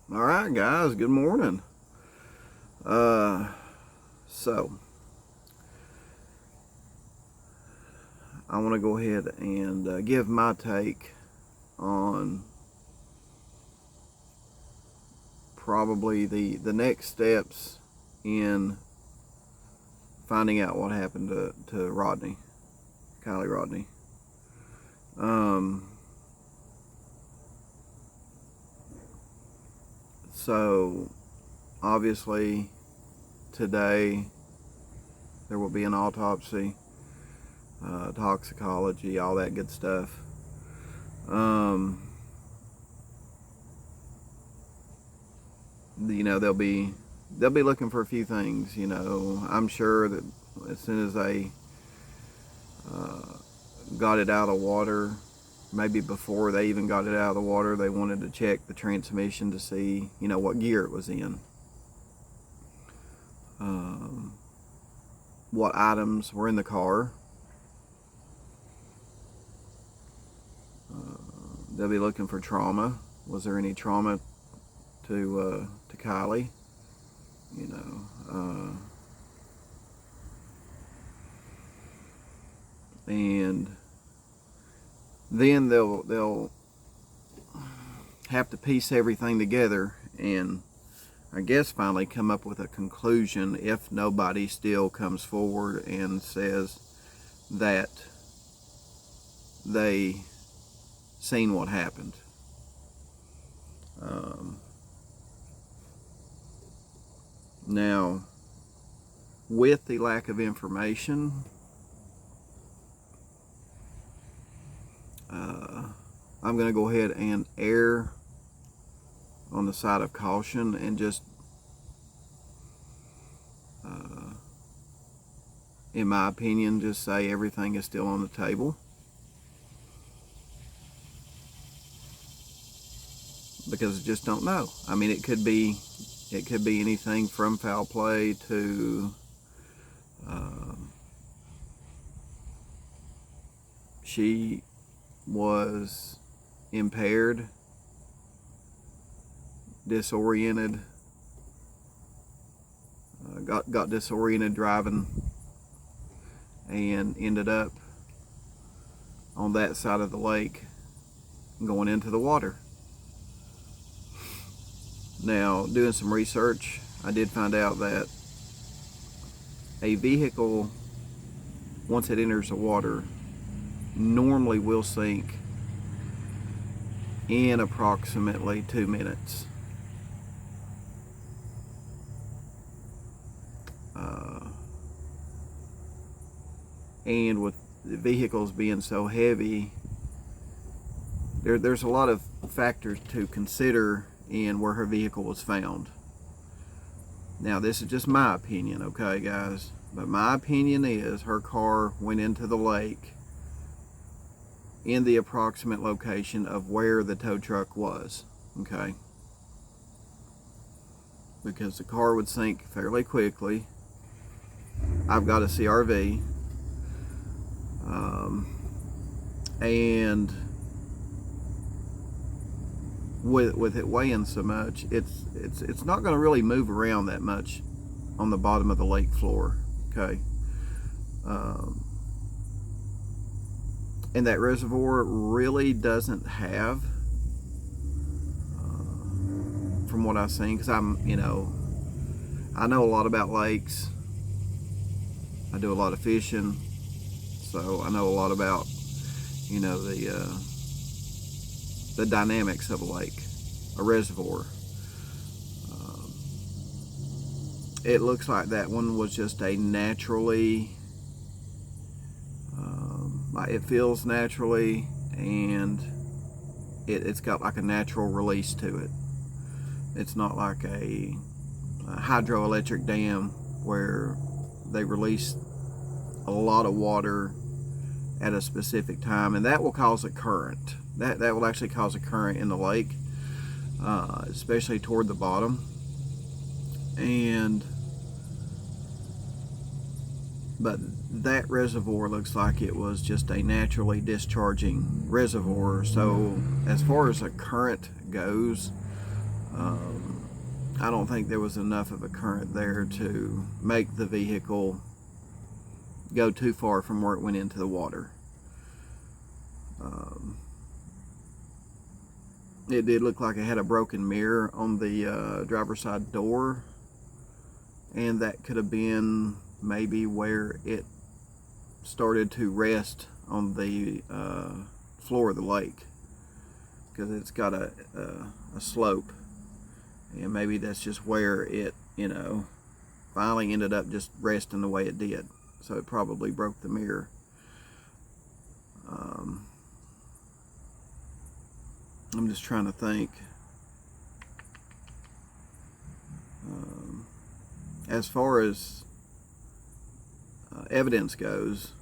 All right, guys, good morning. So I want to go ahead and give my take on probably the next steps in finding out what happened to Rodney, Kiely Rodni. So obviously today there will be an autopsy, toxicology, all that good stuff. They'll be looking for a few things. I'm sure that as soon as they got it out of the water, maybe before they even got it out of the water, they wanted to check the transmission to see, what gear it was in, what items were in the car. They'll be looking for trauma. Was there any trauma to Kiely? And then they'll have to piece everything together and I guess finally come up with a conclusion if nobody still comes forward and says that they seen what happened. Now, with the lack of information, I'm going to go ahead and err on the side of caution and just, in my opinion, just say everything is still on the table. Because I just don't know. I mean, it could be anything from foul play to she was impaired, disoriented, got disoriented driving and ended up on that side of the lake going into the water. Now, doing some research, I did find out that a vehicle, once it enters the water, normally will sink in approximately 2 minutes. And with the vehicles being so heavy, there's a lot of factors to consider in where her vehicle was found. Now, this is just my opinion, okay, guys? But my opinion is her car went into the lake in the approximate location of where the tow truck was, okay? Because the car would sink fairly quickly. I've got a CRV, and with it weighing so much, it's not going to really move around that much on the bottom of the lake floor, okay? And that reservoir really doesn't have, from what I've seen, because I know a lot about lakes. I do a lot of fishing, so I know a lot about, the dynamics of a lake, a reservoir. It looks like that one was just a naturally, it feels naturally, and it's got like a natural release to it. It's not like a hydroelectric dam where they release a lot of water at a specific time, and that will cause a current. That will actually cause a current in the lake, especially toward the bottom. But that reservoir looks like it was just a naturally discharging reservoir. So as far as a current goes, I don't think there was enough of a current there to make the vehicle go too far from where it went into the water. It did look like it had a broken mirror on the driver's side door, and that could have been maybe where it started to rest on the floor of the lake, because it's got a slope, and maybe that's just where it, finally ended up just resting the way it did. So it probably broke the mirror. I'm just trying to think. As far as evidence goes,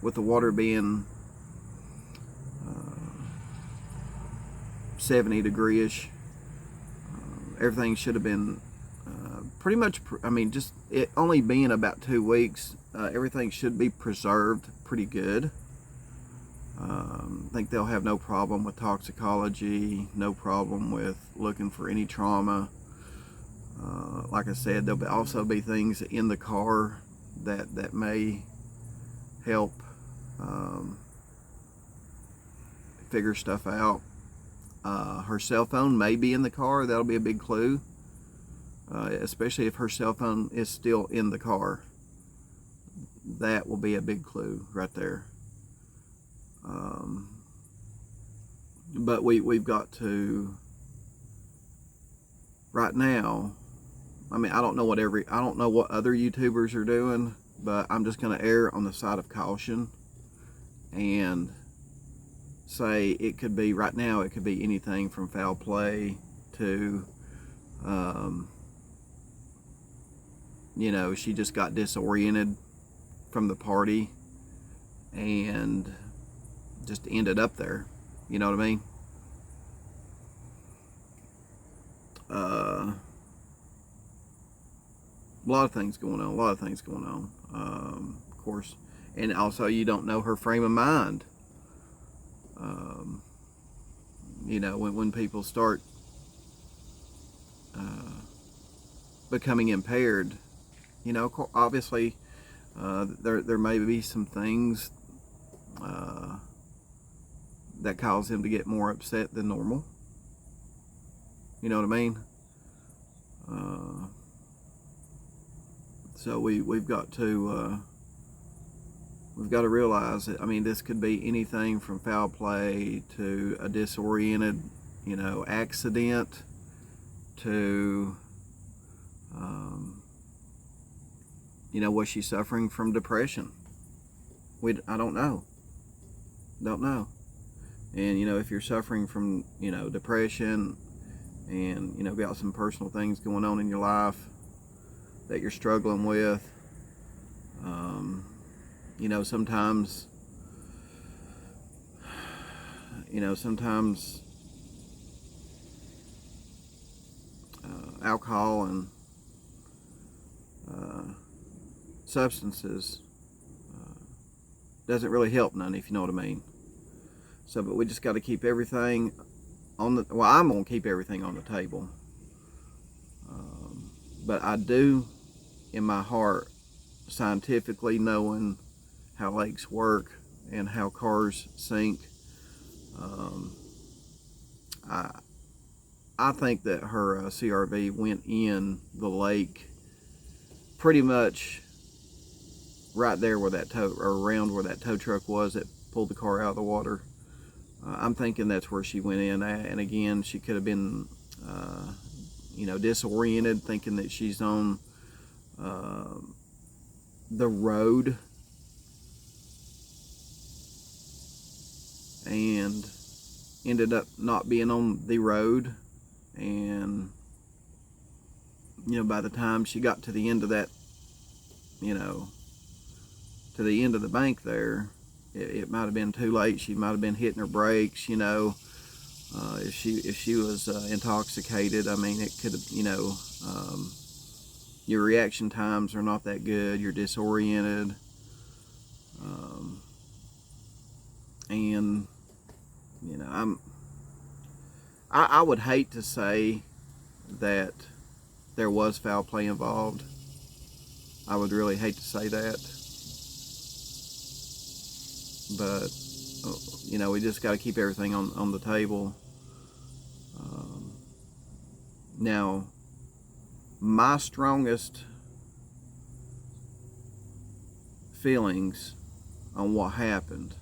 with the water being 70 degree-ish, everything should have been pretty much, just it only being about 2 weeks, everything should be preserved pretty good. I think they'll have no problem with toxicology, no problem with looking for any trauma. Like I said, there'll also be things in the car that may help figure stuff out. Her cell phone may be in the car. That'll be a big clue, especially if her cell phone is still in the car. That will be a big clue right there. But we've got to, right now, I don't know what other YouTubers are doing, but I'm just going to err on the side of caution and say it could be, right now, it could be anything from foul play to, she just got disoriented from the party and just ended up there. You know what I mean? A lot of things going on. Of course, and also you don't know her frame of mind. When people start becoming impaired, obviously there may be some things that cause him to get more upset than normal. You know what I mean? So we've got to realize that, this could be anything from foul play to a disoriented, accident to, was she suffering from depression? I don't know. And if you're suffering from depression and got some personal things going on in your life that you're struggling with, sometimes alcohol and substances doesn't really help none, if you know what I mean. So, but we just got to keep everything on the, I'm going to keep everything on the table. But I do, in my heart, scientifically knowing how lakes work and how cars sink, I think that her CRV went in the lake pretty much right there where that tow, or around where that tow truck was that pulled the car out of the water. I'm thinking that's where she went in at, and again, she could have been, disoriented, thinking that she's on the road, and ended up not being on the road, and by the time she got to the end of that, to the end of the bank there, it might have been too late. She might have been hitting her brakes, if she was intoxicated. It could have, your reaction times are not that good. You're disoriented, and I would hate to say that there was foul play involved. I would really hate to say that, but we just got to keep everything on the table. Um, Now, my strongest feelings on what happened.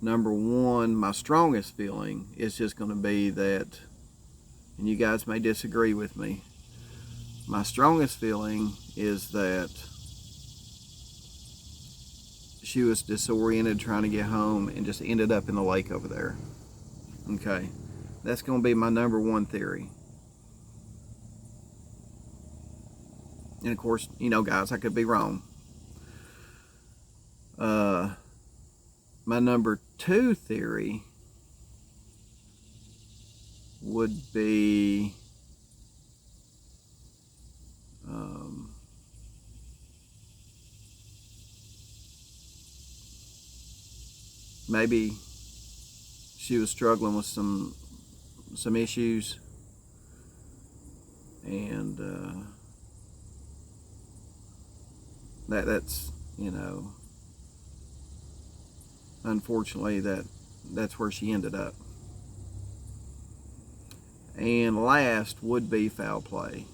Number one, my strongest feeling is just going to be that, and you guys may disagree with me, my strongest feeling is that she was disoriented trying to get home and just ended up in the lake over there. Okay, that's going to be my number one theory. And of course, guys, I could be wrong. My number two theory would be maybe she was struggling with some issues, and that's unfortunately that's where she ended up. And last would be foul play.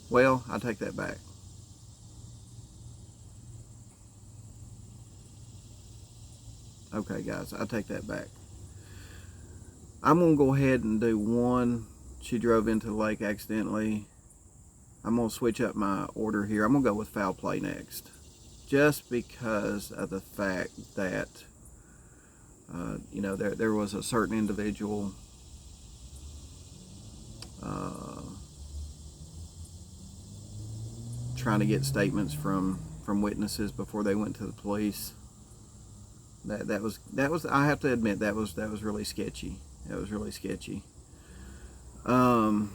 Well, I take that back. Okay, guys, I take that back. I'm going to go ahead and do one. She drove into the lake accidentally. I'm going to switch up my order here. I'm going to go with foul play next. Just because of the fact that, there was a certain individual trying to get statements from witnesses before they went to the police. That was I have to admit that was really sketchy. That was really sketchy. But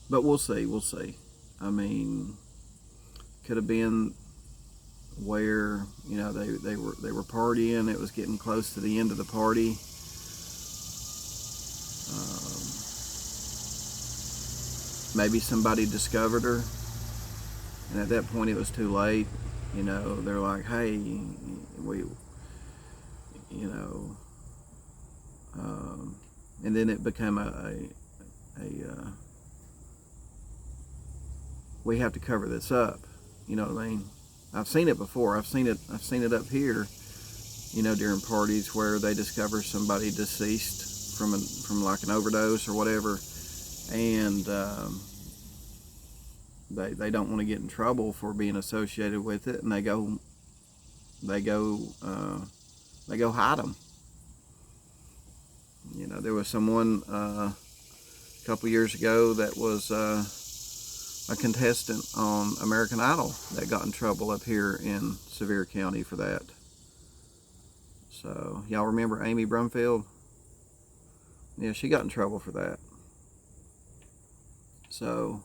we'll see. I mean, could have been where they were partying. It was getting close to the end of the party. Maybe somebody discovered her, and at that point it was too late. They're like, hey, we, and then it became a we have to cover this up. You know what I mean? I've seen it before. I've seen it up here. During parties where they discover somebody deceased from like an overdose or whatever, and they don't want to get in trouble for being associated with it, and they go hide them. There was someone a couple years ago that was a contestant on American Idol that got in trouble up here in Sevier County for that. So y'all remember Amy Brumfield? Yeah, she got in trouble for that. So,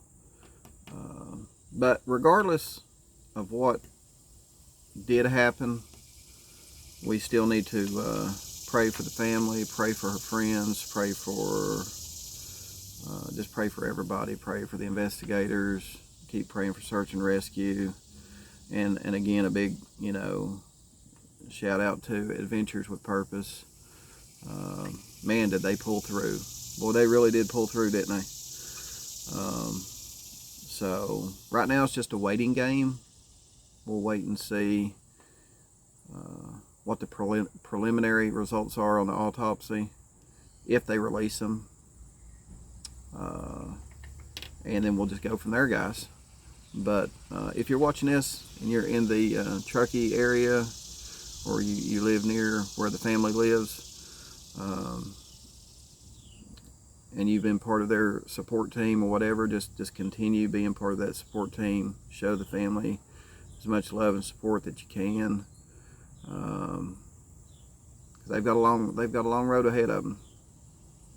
but regardless of what did happen, we still need to pray for the family, pray for her friends, pray for just pray for everybody, pray for the investigators, keep praying for search and rescue, and again a big shout out to Adventures with Purpose. Man, did they pull through. Boy, they really did pull through, didn't they? So right now it's just a waiting game. We'll wait and see what the preliminary results are on the autopsy, if they release them, and then we'll just go from there, guys. But if you're watching this and you're in the Truckee area, or you live near where the family lives, and you've been part of their support team or whatever, just continue being part of that support team. Show the family as much love and support that you can, because they've got a long road ahead of them.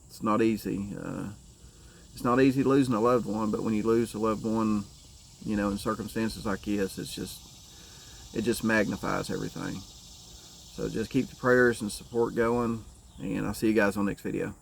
It's not easy. it's not easy losing a loved one, but when you lose a loved one, you know, in circumstances like this, it just magnifies everything. So just keep the prayers and support going, and I'll see you guys on the next video.